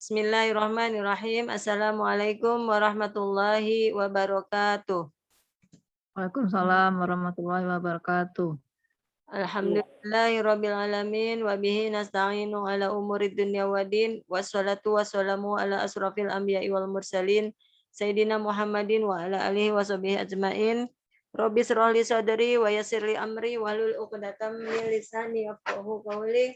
Bismillahirrahmanirrahim. Assalamualaikum warahmatullahi wabarakatuh. Waalaikumsalam warahmatullahi wabarakatuh. Alhamdulillahirabbil alamin wa bihi nasta'inu ala umurid dunya waddin wassalatu wassalamu ala asrofil anbiya'i wal mursalin sayyidina Muhammadin wa ala alihi washabihi ajmain. Rabbi shrah li sadri wa yassir li amri wahlul 'uqdatam min lisani yafqahu qawli.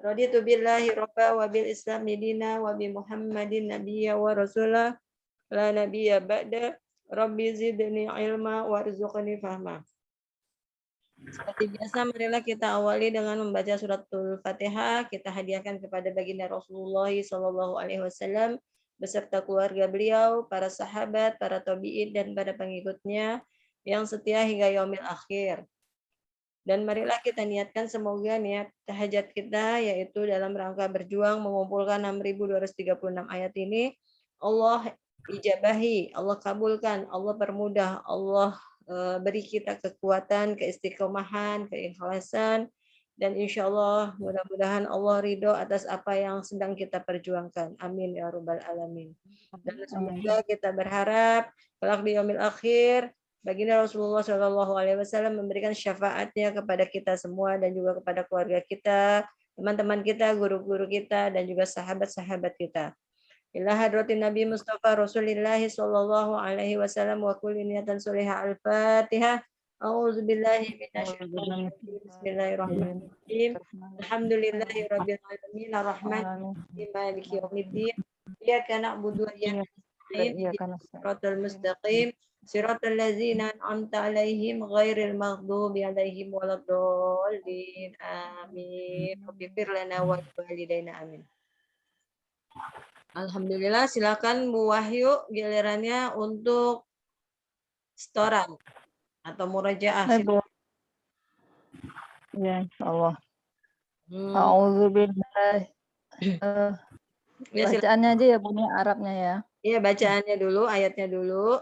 Raditu billahi rabba wa bil islami dina wa bi Muhammadin nabiyya wa rasulah la nabiyya ba'da. Rabbi zidni ilma warzuqni fahma. Seperti biasa, marilah kita awali dengan membaca suratul Fatihah. Kita hadiahkan kepada baginda Rasulullah SAW beserta keluarga beliau, para sahabat, para tabi'in, dan para pengikutnya yang setia hingga yaumil akhir. Dan marilah kita niatkan semoga niat tahajat kita, yaitu dalam rangka berjuang mengumpulkan 6.236 ayat ini, Allah ijabahi, Allah kabulkan, Allah permudah, Allah beri kita kekuatan, keistiqomahan, keikhlasan, dan insya Allah mudah-mudahan Allah ridho atas apa yang sedang kita perjuangkan. Amin ya rabbal alamin. Dan semoga kita berharap kelak di yaumil akhir baginda Rasulullah SAW memberikan syafaatnya kepada kita semua dan juga kepada keluarga kita, teman-teman kita, guru-guru kita, dan juga sahabat-sahabat kita. Ila hadratin Nabi Mustafa Rasulillah sallallahu alaihi wasallam wa kulli niyatan solihah al-Fatihah. A'udzubillahi minasyaitonir rajim. Bismillahirrahmanirrahim. Alhamdulillahi rabbil alamin arrahmanir rahim maliki yaumiddin. Iyyaka na'budu wa iyyaka nasta'in ihdinas siratal mustaqim siratal ladzina an'amta 'alaihim ghairil maghdubi 'alaihim waladdallin. Amin. Ighfir lana wa liwalidayna amin. Alhamdulillah, silakan Bu Wahyu gilirannya untuk setoran atau murojaah. Ya, insyaallah. A'udzubillah. Bacaannya aja ya, Bu, Arabnya ya. Iya, bacaannya dulu, ayatnya dulu.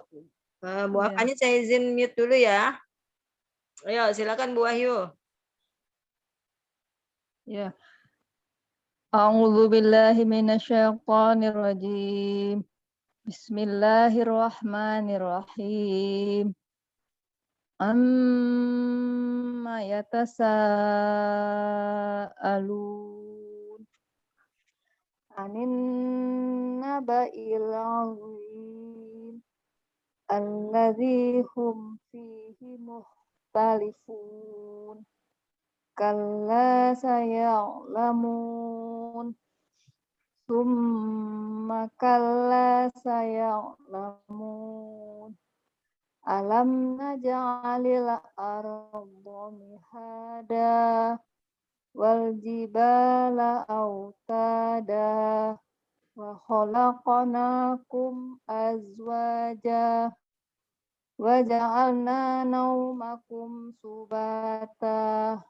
Bu Afanya saya izin mute dulu ya. Ayo, silakan Bu Wahyu. Ya. A'udzubillahi minasyaitonir rajim. Bismillahirrahmanirrahim. Amma yatasaalun anin naba'il 'azim alladzi hum fihi mukhtalifun kalla saya'lamun summa kalla saya'lamun alam naj'alil arda mihada wal jibala autada wa khalaqnakum azwaja wa ja'alna naumakum subata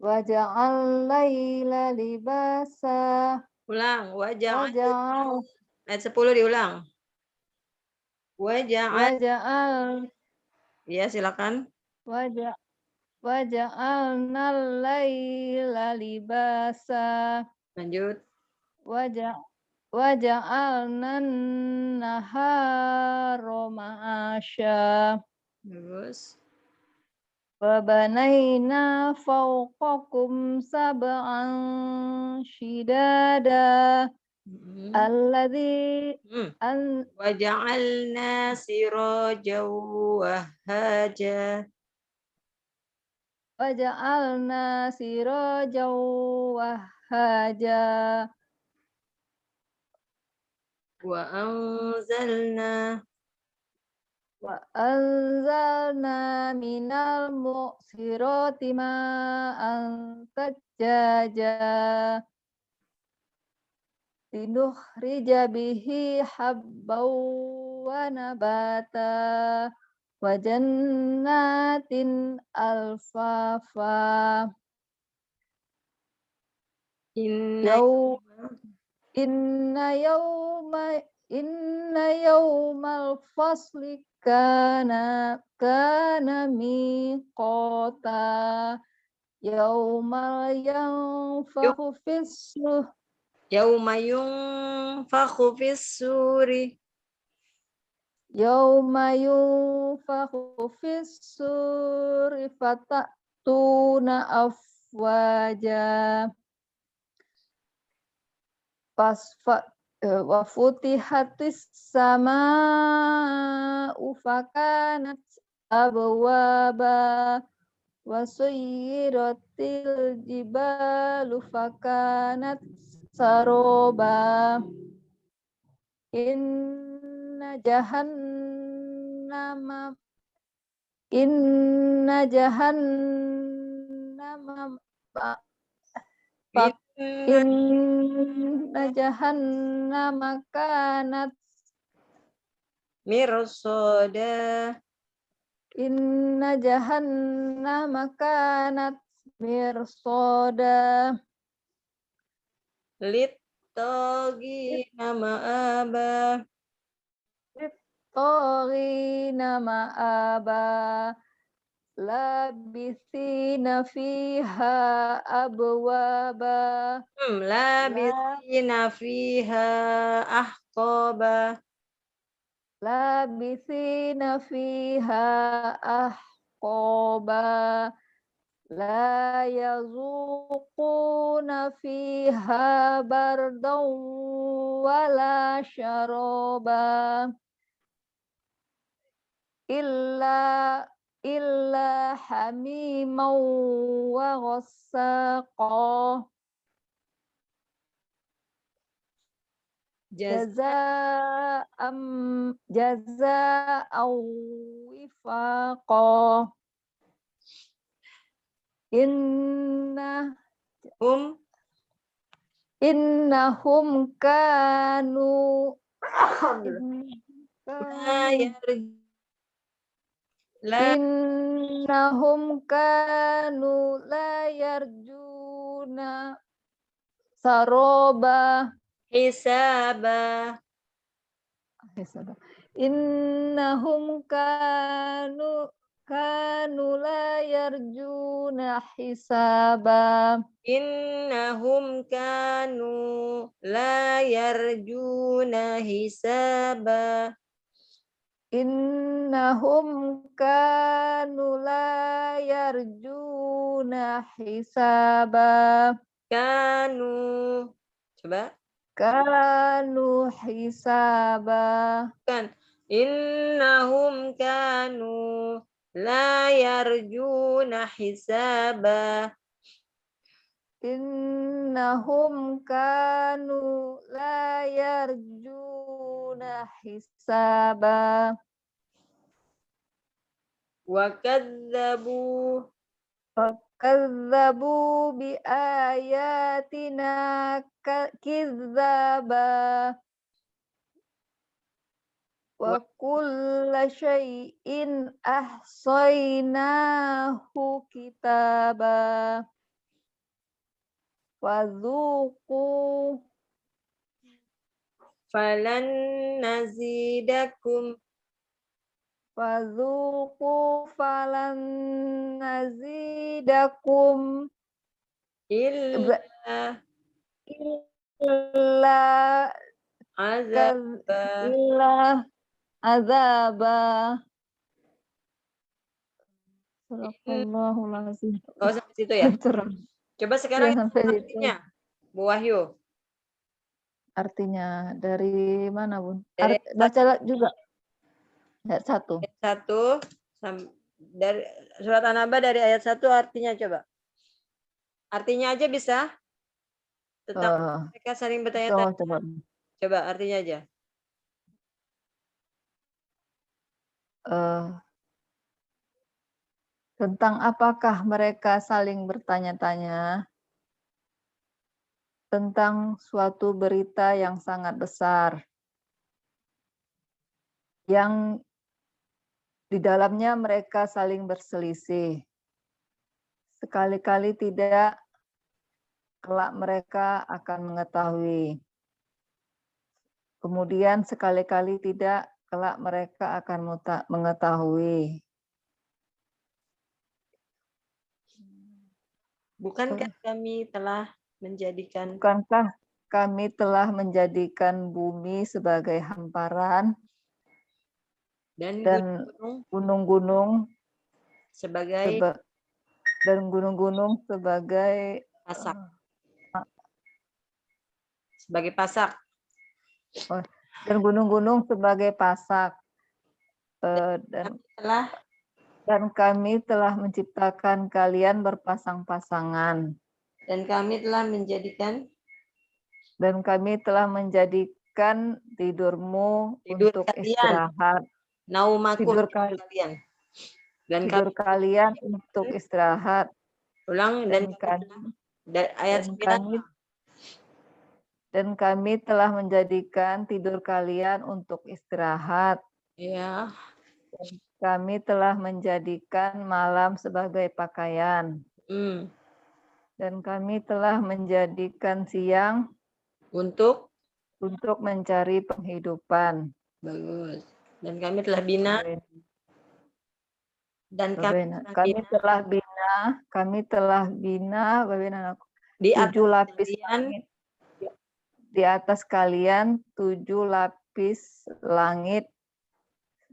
wa ja'al laila libasa. Ulang, ayat 10 diulang. Waja'al. Ya, silakan. Waja'alnal laila libasa. Lanjut. Waja'alnan nahara ma'asya. Terus. Wabanaina fawqakum sab'an shidada. Alladzi waja'alna sirajan wahhaja. Waja'alna sirajan wahhaja. Wa anzalna minal mu'sirati ma'an sajjaja linukhrija bihi habbaw wa nabata wa jannatin alfafa. Inna yawmal fasli kana miqata yawmal yanfakhu fis-sur Yauma yunfakhu fis-suri. Yauma yunfakhu fis-suri fatatuna afwaja. Wa futihatis sama'u fakanat abwaba wa suyyiratil jibalu fakanat saroba. Inna jahannama Inna jahannama kanat Mirsada. Inna jahannama kanat mirsada. Littagina ma'aba. Littagina ma'aba. Labithina fiha abwaba. Labithina fiha ahqaba. Labithina fiha ahqaba. La yazuquna fiha bardan wala syaraba illa hamimau wa ghassaqa jazaa'an wifaqa. Innahum kanu Innahum kanu la yarjuna saroba hisaba. Innahum kanu la yarjuna hisaba. Innahum kanu la yarjuna hisaba. Innahum kanu la yarjuna hisaba. Kanu. Coba. Kanu hisaba. Kan. Innahum kanu la yarjuna hisaba. Innahum kanu la yarjuna hisaba. Wa kadzabu. Fakadzabu bi ayatina kidzaba. Wa kulla syai'in ahsaynahu kitaba. Wadzuqu Falan nazidakum. Fadzuqu falan nazidakum Illa illa azaba. azaba. Sadaqallahul azim. Oh, sampai situ ya. Serem. Coba Ya, sekarang sampai situ. artinya, Bu Wahyu. Artinya dari mana, Bun? Dari Baca juga. Ayat 1. ayat 1 dari surat An-Naba dari ayat 1 artinya coba. Artinya aja bisa. Tentang mereka saling bertanya-tanya. Coba. Coba artinya aja. Tentang apakah mereka saling bertanya-tanya tentang suatu berita yang sangat besar yang di dalamnya mereka saling berselisih. Sekali-kali tidak, kelak mereka akan mengetahui. Kemudian sekali-kali tidak, kelak mereka akan mengetahui. Bukankah kami telah menjadikan Bukankah kami telah menjadikan bumi sebagai hamparan dan dan gunung-gunung gunung-gunung sebagai sebagai pasak. Sebagai pasak. dan gunung-gunung sebagai pasak. Telah Dan kami telah menciptakan kalian berpasang-pasangan. dan kami telah menjadikan Dan kami telah menjadikan tidurmu tidur untuk kalian, istirahat. naumakum Tidur kalian. Dan tidur kami kalian untuk istirahat. ulang Dan ayat 9. kami telah menjadikan tidur kalian untuk istirahat. Ya, Kami telah menjadikan malam sebagai pakaian. Dan kami telah menjadikan siang untuk mencari penghidupan. bagus. Dan kami telah bina di atas 7 lapis kalian, langit. Di atas kalian 7 lapis langit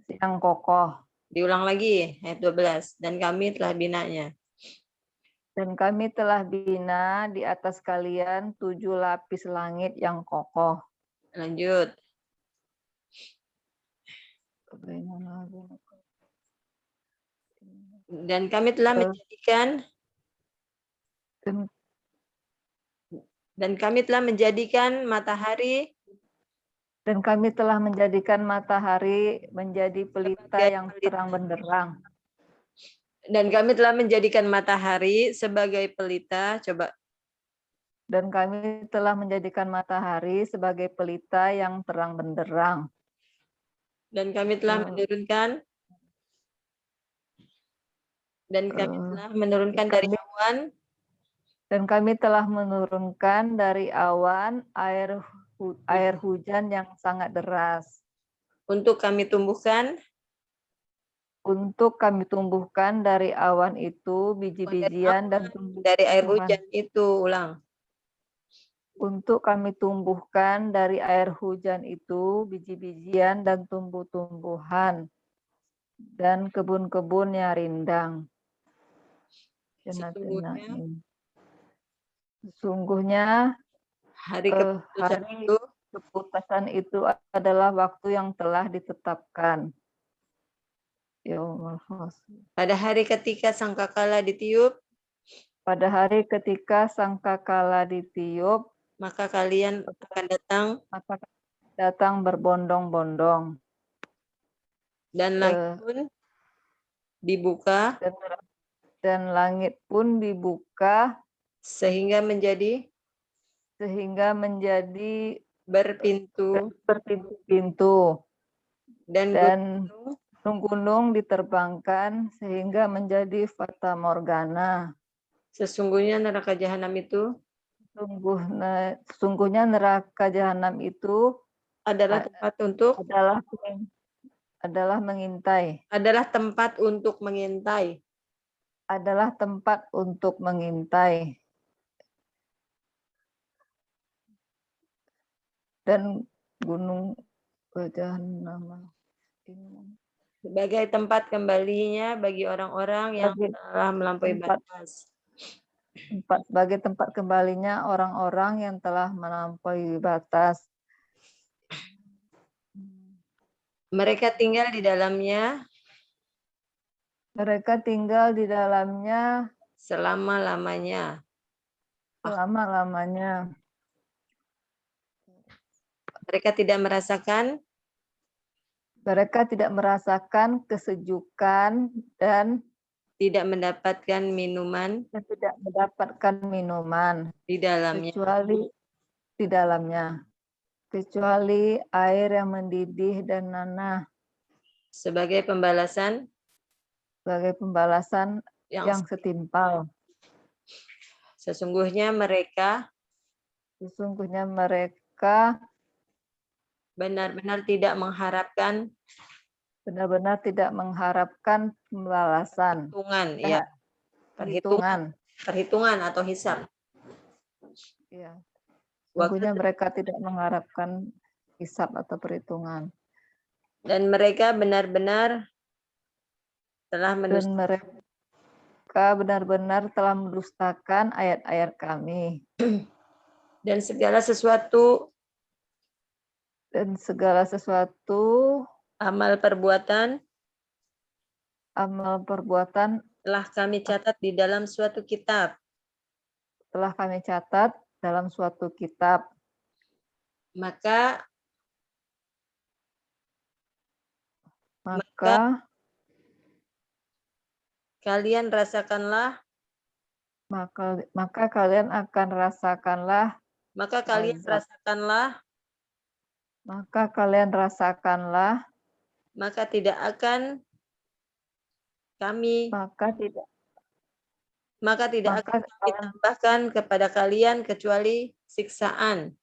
yang kokoh. diulang lagi ayat 12. Dan kami telah binanya. Dan kami telah bina di atas kalian 7 lapis langit yang kokoh. Lanjut. Dan kami telah menjadikan matahari menjadi pelita yang terang benderang. Dan kami telah menjadikan matahari sebagai pelita. Coba. Dan kami telah menjadikan matahari sebagai pelita yang terang benderang. Dan kami telah menurunkan dari awan. Dan kami telah menurunkan dari awan air hujan yang sangat deras. Untuk kami tumbuhkan dari awan itu biji-bijian dan tumbuhan. Dari air hujan itu, ulang. Untuk kami tumbuhkan dari air hujan itu biji-bijian dan tumbuh-tumbuhan dan kebun-kebun yang rindang. Sesungguhnya hari keputusan itu adalah waktu yang telah ditetapkan. Pada hari ketika sangkakala ditiup, maka kalian akan datang berbondong-bondong. Dan langit pun dibuka. Dan langit pun dibuka sehingga menjadi berpintu-pintu. Dan gunung-gunung diterbangkan sehingga menjadi fata morgana. Sesungguhnya neraka jahanam itu adalah tempat untuk mengintai. Dan gunung jahanam sebagai tempat kembalinya bagi orang-orang yang telah melampaui batas. Sebagai tempat kembalinya orang-orang yang telah melampaui batas. Mereka tinggal di dalamnya selama-lamanya. Mereka tidak merasakan kesejukan dan tidak mendapatkan minuman di dalamnya, kecuali air yang mendidih dan nanah sebagai pembalasan yang setimpal. Sesungguhnya mereka benar-benar tidak mengharapkan pembalasan. Perhitungan atau hisab. Sungguhnya mereka tidak mengharapkan hisab atau perhitungan. Dan mereka benar-benar telah Dan mendustakan. mereka benar-benar telah mendustakan ayat-ayat kami. Dan segala sesuatu Dan segala sesuatu amal perbuatan amal perbuatan telah kami catat di dalam suatu kitab. telah kami catat dalam suatu kitab. Maka Maka kalian rasakanlah, maka kalian akan rasakanlah, maka kalian azab. rasakanlah, Maka kalian rasakanlah, maka tidak akan kami, maka tidak maka tidak akan maka kami tambahkan kepada kalian kecuali siksaan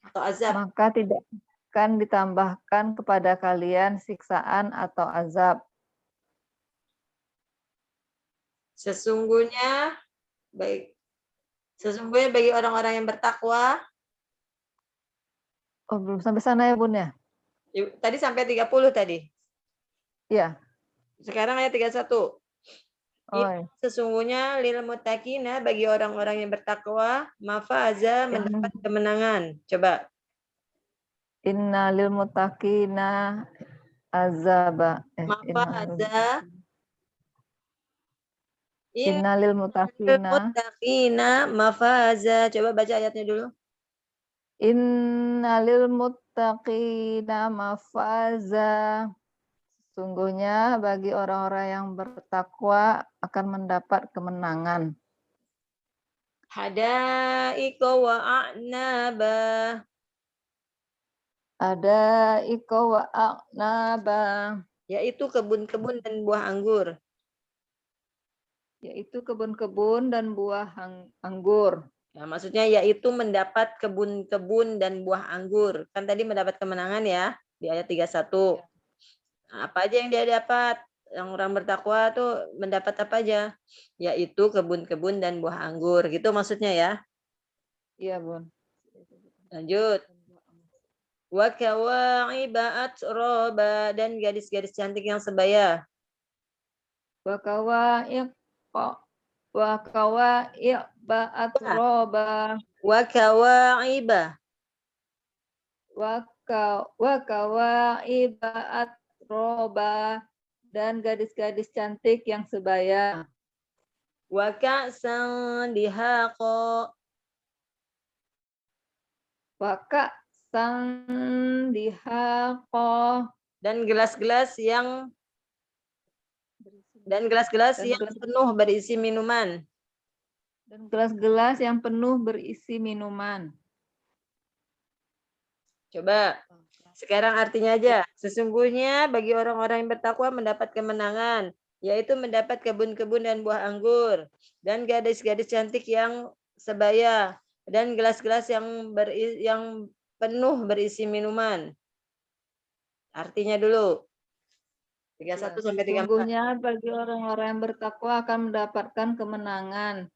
atau azab. maka tidak akan ditambahkan kepada kalian siksaan atau azab. Sesungguhnya bagi orang-orang yang bertakwa, Oh, belum sampai sana ya, Bun ya? tadi sampai 30 tadi. Iya. Sekarang ayat 31. Oh, iya. Sesungguhnya lil muttaqina bagi orang-orang yang bertakwa, mafaza mendapat kemenangan. Coba. Inna lil muttaqina azaba. Mafaza Inna lil muttaqina. muttaqina mafaza. Coba baca ayatnya dulu. Inna lil muttaqina mafaza. Sungguhnya bagi orang-orang yang bertakwa akan mendapat kemenangan. Hadaika wa a'naba. Ada iko wa a'naba. Yaitu kebun-kebun dan buah anggur. Yaitu kebun-kebun dan buah anggur. Ya, maksudnya yaitu mendapat kebun-kebun dan buah anggur. Kan tadi mendapat kemenangan ya di ayat 31. Nah, apa aja yang dia dapat? Yang orang bertakwa tuh mendapat apa aja? Yaitu kebun-kebun dan buah anggur. Gitu maksudnya ya. Iya, Bun. Lanjut. Wa kawa'iba atroba dan gadis-gadis cantik yang sebaya. Wa kawa'iba atroba. Wa kawa'iba. Wa kawa'iba atroba. Dan gadis-gadis cantik yang sebaya. Wa ka'san dihaqa. Wa ka'san dihaqa. Dan gelas-gelas yang penuh berisi minuman. Dan gelas-gelas yang penuh berisi minuman. Coba sekarang artinya aja. Sesungguhnya bagi orang-orang yang bertakwa mendapat kemenangan, yaitu mendapat kebun-kebun dan buah anggur, dan gadis-gadis cantik yang sebaya, dan gelas-gelas yang penuh berisi minuman. Artinya dulu. 31 sampai 34. Sesungguhnya bagi orang-orang yang bertakwa akan mendapatkan kemenangan.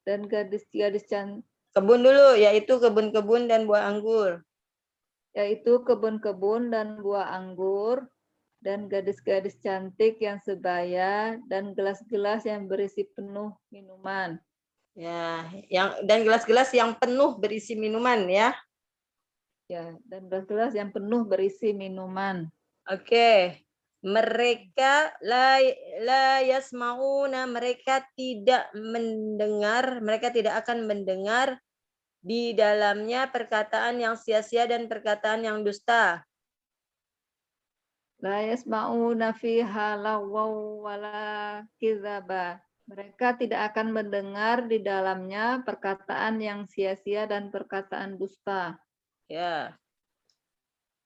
Dan gadis-gadis cantik. Kebun dulu, yaitu kebun-kebun dan buah anggur. Yaitu kebun-kebun dan buah anggur, dan gadis-gadis cantik yang sebaya, dan gelas-gelas yang berisi penuh minuman. Ya, dan gelas-gelas yang penuh berisi minuman ya. Ya, dan gelas-gelas yang penuh berisi minuman. Oke. Mereka la yasmauna, mereka tidak mendengar, mereka tidak akan mendengar di dalamnya perkataan yang sia-sia dan perkataan yang dusta. La yasma'una fiha lagwaw wala kizaba. Mereka tidak akan mendengar di dalamnya perkataan yang sia-sia dan perkataan dusta. Ya.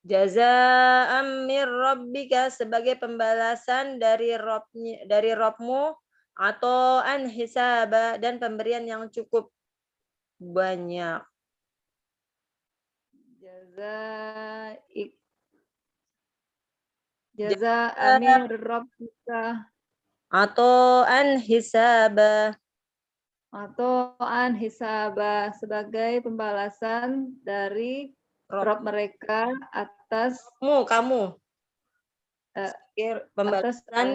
Jazaa'an mir rabbika, sebagai pembalasan dari Robmu, atau an hisaba, dan pemberian yang cukup banyak. Jazaa'an mir rabbika atau an hisaba, atau an hisaba sebagai pembalasan dari Rob mereka atas kamu eh, sebagai atas pembalasan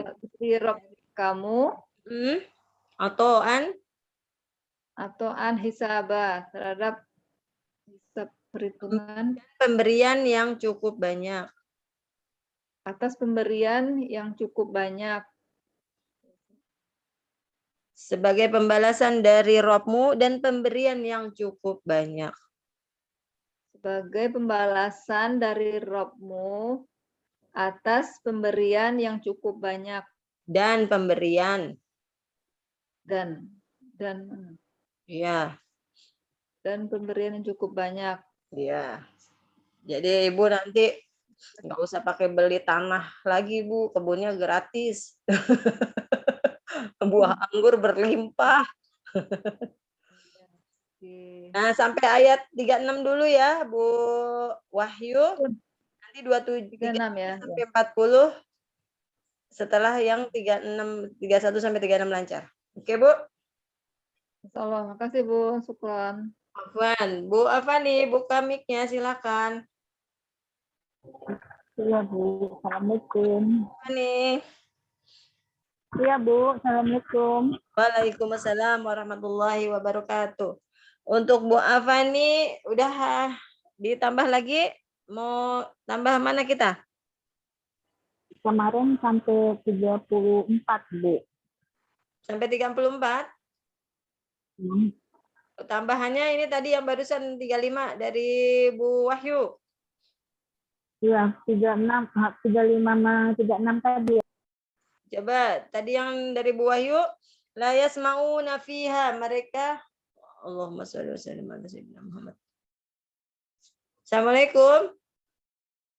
si Rob kamu atau an hisaba terhadap hisab perhitungan pemberian yang cukup banyak. atas pemberian yang cukup banyak Sebagai pembalasan dari Robmu dan pemberian yang cukup banyak. sebagai pembalasan dari Robmu atas pemberian yang cukup banyak Dan pemberian. dan Ya. dan pemberian yang cukup banyak. Ya. Jadi Ibu nanti nggak usah pakai beli tanah lagi Bu, kebunnya gratis. Buah anggur berlimpah. Nah, sampai ayat 36 dulu ya, Bu Wahyu. Nanti 36 ya. sampai 40 setelah yang 36 31 sampai 36 lancar. Oke, Bu? Insyaallah. Makasih Bu, syukran. Afwan, Bu Afani, buka mic-nya silakan. Iya Bu, Assalamualaikum. Afani. Iya Bu, Assalamualaikum. Waalaikumsalam warahmatullahi wabarakatuh. Untuk Bu Afani, udah ditambah lagi? Mau tambah mana kita? Kemarin sampai 34 Bu. Sampai 34? Tambahannya ini tadi yang barusan 35 dari Bu Wahyu. Iya, 36, 35 sama 36 tadi. Coba tadi yang dari Bu Wahyu, la yasma'una fiha, mereka Allahumma sholli wa sallim ala sayyidina Muhammad. Assalamualaikum.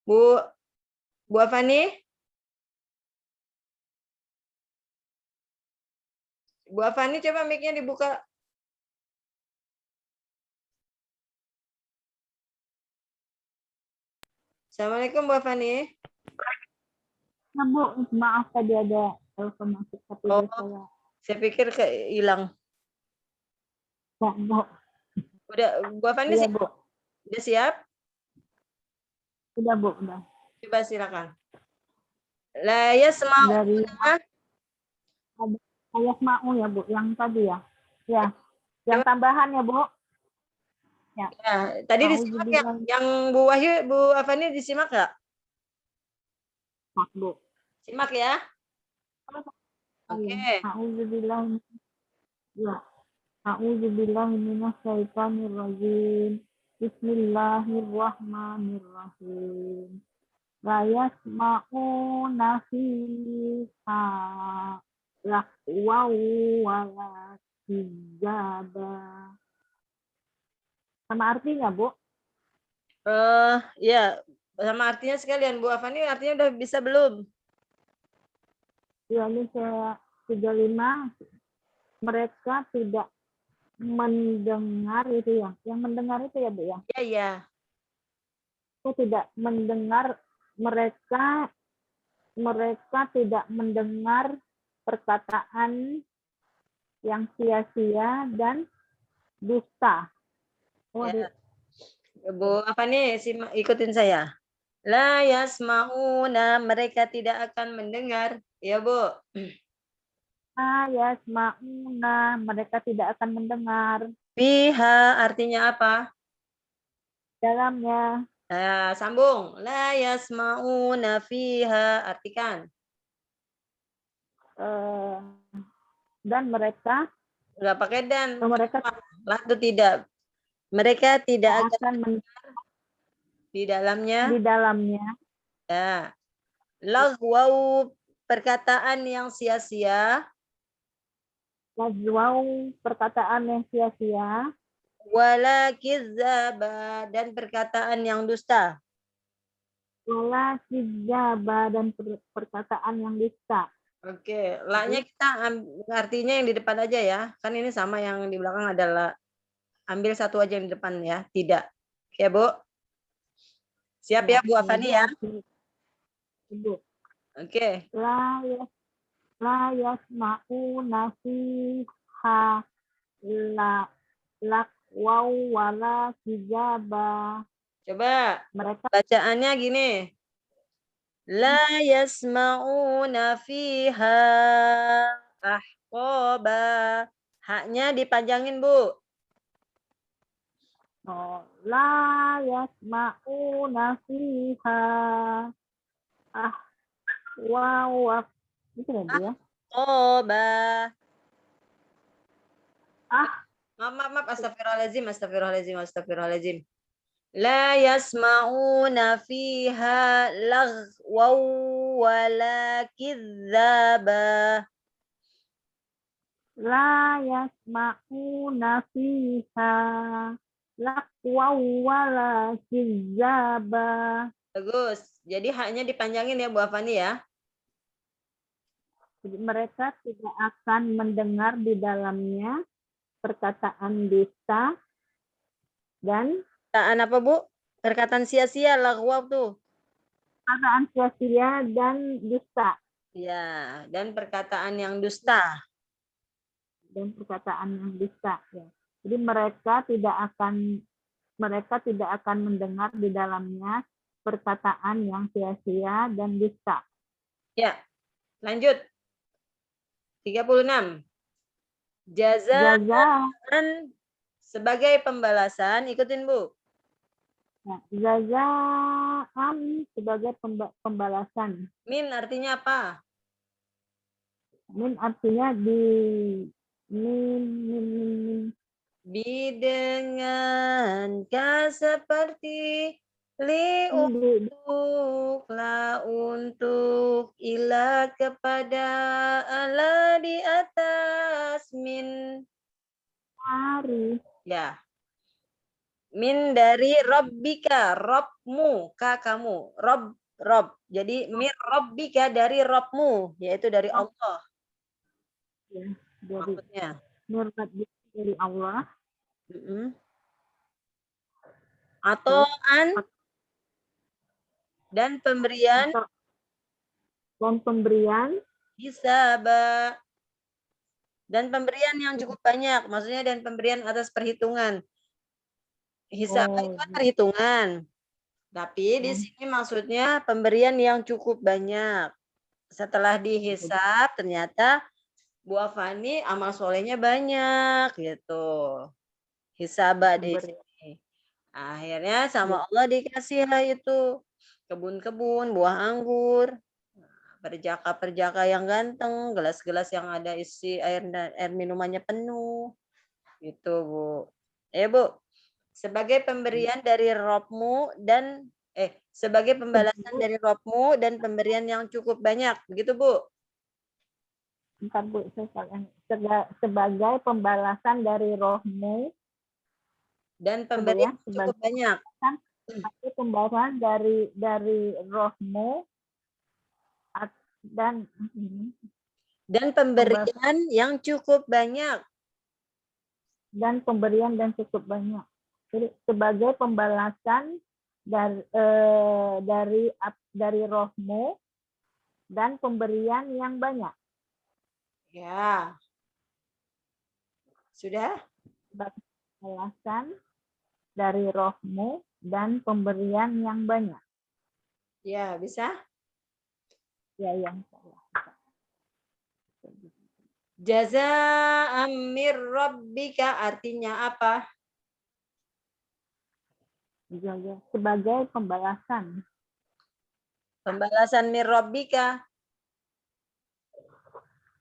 Bu Afani? Bu Afani coba mic-nya dibuka. Assalamualaikum Bu Afani. Nah Bu, maaf tadi ada telepon masuk tapi Saya pikir hilang. Ya, Bu. Udah Bu Afani Iya, siap? Bu. Udah siap? Udah Bu, udah. Coba silakan. La yasma'una Dari ayat mau ya Bu, yang tadi ya. Ya, yang tambahan ya Bu. Ya, tadi disimak ya, yang Bu Wahyu, Bu Afani disimak nggak? Bu. Simak ya. Oke. A'udzubillah. Ya. A'udzubillahi minasyaitonirrajim. Bismillahirrahmanirrahim. La yasma'una fiha lahwaw wala kizaba. Sama artinya, Bu? Ya, sama artinya sekalian. Bu Afani artinya udah bisa belum? Ya, ini saya 35. Mereka tidak mendengar itu ya. Yang mendengar itu ya, Bu ya? Iya, iya. Saya tidak mendengar mereka tidak mendengar perkataan yang sia-sia dan dusta. Ya. Bu Afani ikutin saya. La yasma'una, mereka tidak akan mendengar. Ya, Bu. La yasma'una, mereka tidak akan mendengar. Fiha artinya apa? Dalamnya. Nah, sambung. La yasma'una fiha, artikan. Dan mereka Enggak pakai dan. mereka Lah itu tidak. Mereka tidak akan mendengar di dalamnya. Di dalamnya. Ya. Lagwau, perkataan yang sia-sia. Lagwau, perkataan yang sia-sia. Wala kizzaba, dan perkataan yang dusta. Wala kizzaba, dan perkataan yang dusta. Oke, la-nya kita artinya yang di depan aja ya. Kan ini sama yang di belakang adalah ambil satu aja yang di depan ya. Tidak. Oke, Bu. Siap ya, Bu Afani ya? Bu. Oke. La yasma'una fiha la lakwau wala kijaba. Coba Mereka bacaannya gini. La yasma'una fiha ahqaba. Haknya dipanjangin, Bu. la yasma'una fiha wow itu tadi ya. Ahqaba. Ah, Astagfirullahaladzim. La yasma'una fiha laghwaw wala kidzaba. la yasma'una fiha lakwau wala kijaba. Bagus. Jadi haknya dipanjangin ya Bu Afani ya. Jadi mereka tidak akan mendengar di dalamnya perkataan dusta dan Perkataan apa Bu? Perkataan sia-sia laghwaw tuh. perkataan sia-sia dan dusta. Ya, dan perkataan yang dusta. Dan perkataan yang dusta. Ya. Jadi mereka tidak akan mendengar di dalamnya perkataan yang sia-sia dan dusta. Ya. Lanjut. 36. Jazaan Jaza sebagai pembalasan, ikutin Bu. jazaan sebagai pembalasan. Min artinya apa? Min artinya min. Dengan seperti untuk ila kepada Allah di atas min. Hari. Ya. Min dari Rabbika, Robmu, kamu, Rob. Jadi min Rabbika dari Robmu, yaitu dari Allah. Ya, dari Maksudnya. nurbat dari Allah. Atau dan pemberian hisaba. Dan pemberian yang cukup banyak, maksudnya dan pemberian atas perhitungan. Hisab itu kan perhitungan. Tapi di sini maksudnya pemberian yang cukup banyak. Setelah dihisab ternyata Bu Afani amal solehnya banyak gitu. Hisaba di sini. Akhirnya sama Allah dikasihlah itu kebun-kebun, buah anggur, perjaka-perjaka yang ganteng, gelas-gelas yang ada isi air minumannya penuh. Gitu, Bu. Bu. Sebagai pemberian dari Robmu dan sebagai pembalasan dari Robmu dan pemberian yang cukup banyak. Begitu, Bu? Bentar, Bu. Sebagai pembalasan dari rohmu dan pemberian cukup banyak. Sebagai pembalasan dari rohmu dan pemberian yang cukup banyak. Dan pemberian dan cukup banyak. Jadi sebagai pembalasan dari rohmu dan pemberian yang banyak. Ya. Sudah? Pembalasan dari rohmu dan pemberian yang banyak. Ya, bisa? Ya, yang salah. Jazaa'an mir rabbika artinya apa? Sebagai pembalasan. Pembalasan mir rabbika.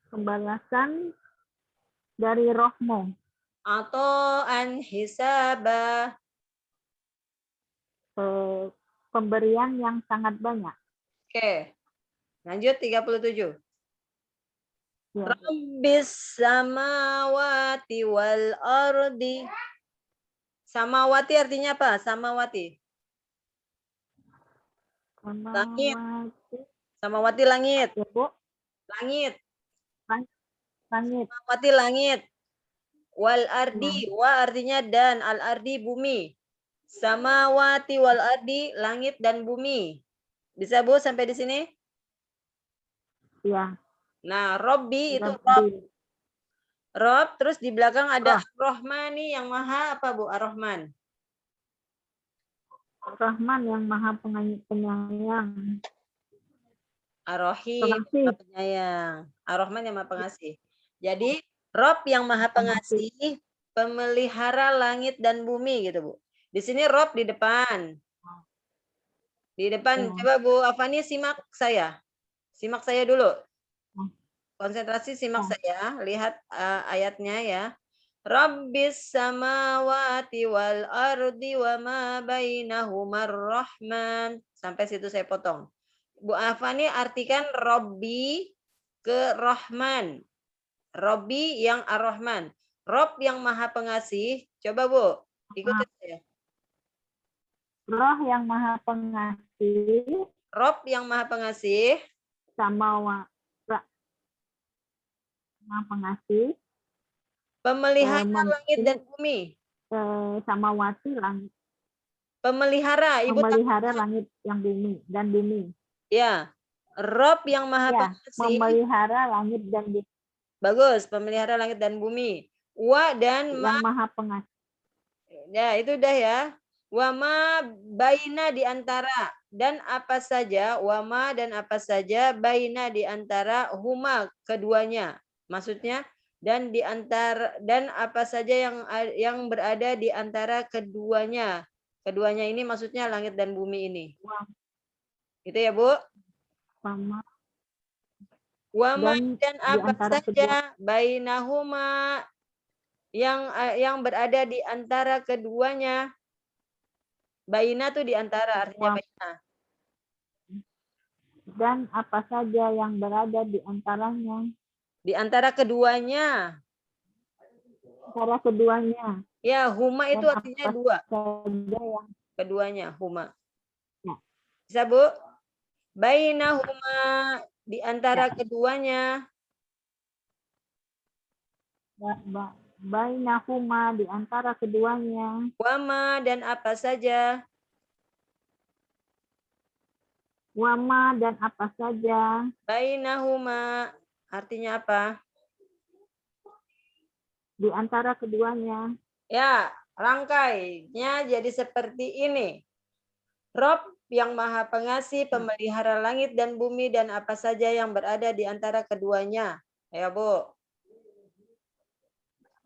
Pembalasan dari rohmu. Atau an hisaba. Pemberian yang sangat banyak. Oke. Lanjut 37. Ya. Rabbis samawati wal ardi. Samawati artinya apa? Samawati. Langit. Samawati langit. Ya, Bu. Langit. Langit. Samawati langit. Wal ardi. Wa artinya dan. Al ardi bumi. Samawati wal ardi langit dan bumi. Bisa, Bu, sampai di sini? Ya. Nah, Robbi itu Rob. Rob, terus di belakang ada Ar-Rahmani yang maha apa Bu? Ar-Rahman. Rahman yang maha penyayang. Ar-Rahim, Pengasih. maha penyayang. Ar-Rahman yang maha pengasih. Jadi, Rob yang maha pengasih, pemelihara langit dan bumi gitu Bu. Di sini Rob di depan. Di depan, coba Bu Afani simak saya. Simak saya dulu. Konsentrasi simak saya, lihat ayatnya ya. Rabbis samawati wal ardi wa ma bainahumar rahman. Sampai situ saya potong. Bu Afani artikan Robbi ke Rahman. Robbi yang Ar-Rahman. Rob yang maha pengasih. Coba Bu, ikutin saya. Roh yang maha pengasih. Rob yang maha pengasih. Maha pengasih. Pemelihara langit dan bumi. Samawati langit. Pemelihara, Ibu Memelihara langit yang bumi dan bumi. ya. Rob yang maha Ya, pengasih. memelihara langit dan bumi. Bagus, pemelihara langit dan bumi. Wa dan Yang maha pengasih. Ya, itu udah ya. Wama baina di antara dan apa saja, wama dan apa saja baina di antara huma keduanya. Maksudnya dan di antara dan apa saja yang berada di antara keduanya. Keduanya ini maksudnya langit dan bumi ini. Itu ya, Bu? Sama. Wama dan apa saja kedua. bainahuma yang berada di antara keduanya. Baina tuh di antara, artinya baina. Dan apa saja yang berada di antaranya. Di antara keduanya. Antara keduanya. Ya, huma itu dan artinya dua. Yang... Keduanya, huma. Ya. Bisa, Bu? Baina huma, di antara keduanya. Baina huma, di antara keduanya. Wama dan apa saja. Wama dan apa saja. Bainahuma artinya apa? Di antara keduanya. Ya, rangkainya jadi seperti ini. Rob yang maha pengasih, pemelihara langit dan bumi dan apa saja yang berada di antara keduanya. Ya, Bu.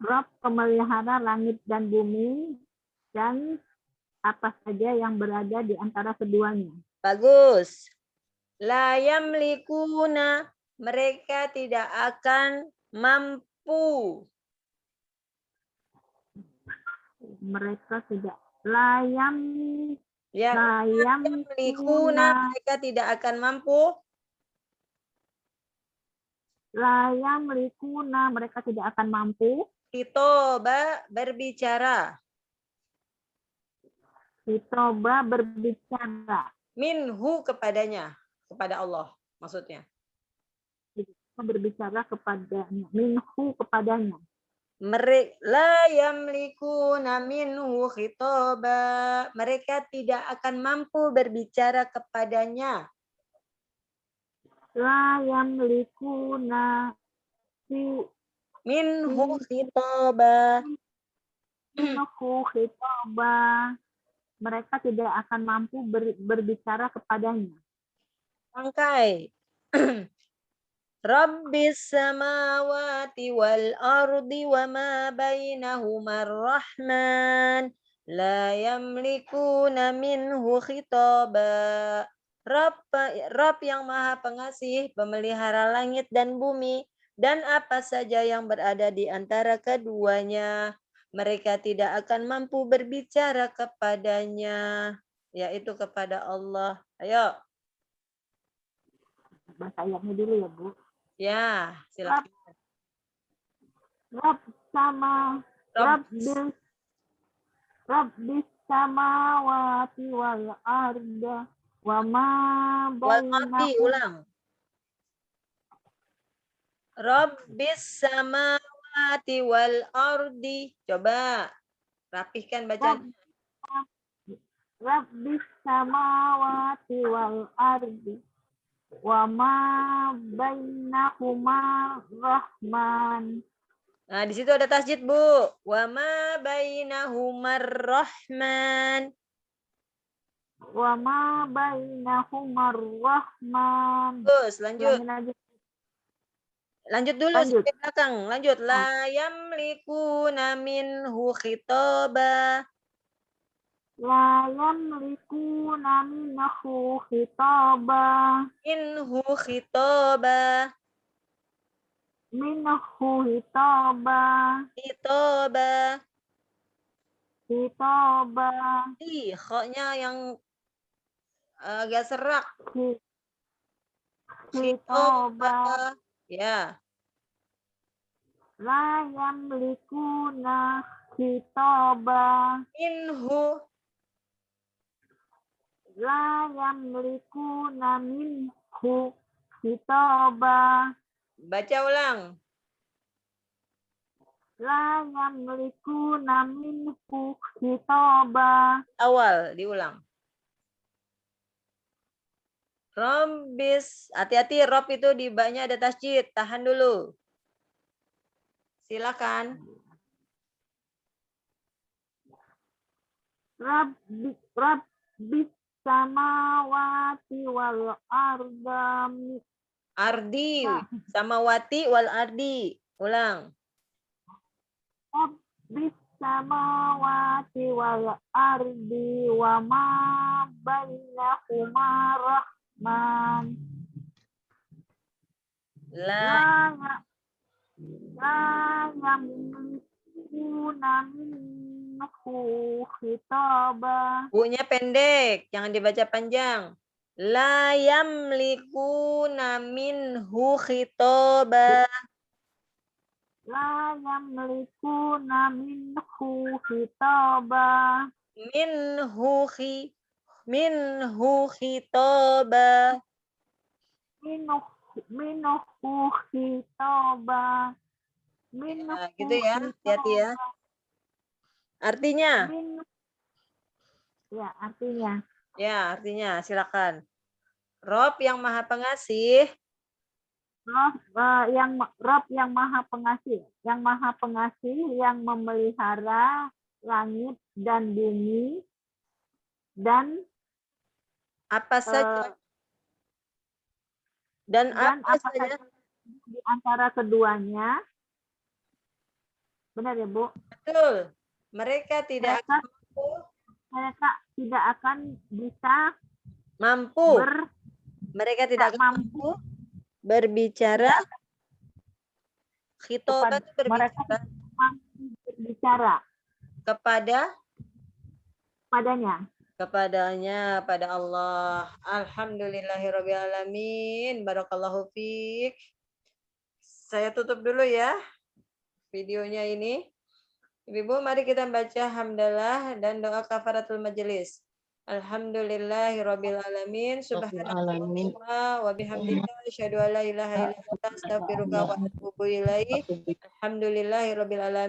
Rob pemelihara langit dan bumi dan apa saja yang berada di antara keduanya. Bagus. La yamlikuna, mereka tidak akan mampu. Mereka tidak layam. Ya, yamlikuna, mereka tidak akan mampu. Layam likuna, mereka tidak akan mampu. Hitoba berbicara. Hitoba berbicara. Minhu kepadanya, kepada Allah maksudnya. Berbicara kepadanya, minhu kepadanya. Mereka la yamlikuna minhu khitoba. Mereka tidak akan mampu berbicara kepadanya. La yamlikuna Minhu khitoba. Minhu khitoba. Mereka tidak akan mampu berbicara kepadanya. Rangkai. Rabbis samawati wal ardi wa ma bainahuma ar-Rahman la yamlikuna minhu khitaba. Rabb yang maha pengasih, pemelihara langit dan bumi dan apa saja yang berada di antara keduanya. Mereka tidak akan mampu berbicara kepadanya, yaitu kepada Allah. Ayo. Bahasa ayatnya dulu ya, Bu. Ya, silakan. Rabbis samawati wal arda wa ma bainahuma. Ulang. Rabbis samawati wal ardi. Coba rapihkan bacaan. Rabbis samawati wal ardi wa ma bainahuma rahman. Nah, di situ ada tasjid, Bu. Wa ma bainahumar rahman. Wa ma bainahumar rahman. Terus lanjut. Ulangin lagi. Lanjut dulu Lanjut. sampai belakang. Lanjut. La yamlikuna minhu khitaba. La yamlikuna minhu khitaba. Minhu khitaba. Minhu hitaba. Khitaba. Hitaba. Kho-nya yang agak serak. Hitaba. Ya. La yamlikuna hitaba. Minhu. La yamlikuna minhu hitaba. Baca ulang. La yamlikuna minhu hitaba. Awal, diulang. Rombis. Hati-hati, rob itu di ba-nya ada tasjid. Tahan dulu. Silakan. Rabbis samawati wal ardami. Ardi. Samawati wal ardi. Ulang. Rabbis samawati wal ardi wa ma bainahuma rahman. La. La yamlikuna minhu khitaba. Bu-nya pendek. Jangan dibaca panjang. La yamlikuna minhu khitaba. La yamlikuna minhu khitaba. Minhu khitaba. Minhu khitaba. Nah, gitu ya. Hati-hati ya. Artinya? Ya, artinya. Ya, artinya. Silakan. Rob yang maha pengasih. Rob yang maha pengasih. Yang maha pengasih yang memelihara langit dan bumi. Dan Apa saja. Dan apa saja di antara keduanya. Benar ya, Bu? Betul. Mereka tidak akan mampu. Mereka tidak akan bisa Mampu. Mereka tidak akan mampu berbicara. Khitobah itu berbicara. Berbicara. Kepadanya, pada Allah. Alhamdulillahirrabbilalamin. Barakallahu fiik. Saya tutup dulu ya videonya ini. Ibu, mari kita baca hamdalah dan doa kafaratul majelis. Alhamdulillahirrabbilalamin. Subhanallah wa bihamdika asyhadu an la ilaha illa anta astaghfiruka wa atubu ilaik. Alhamdulillahirrabbilalamin.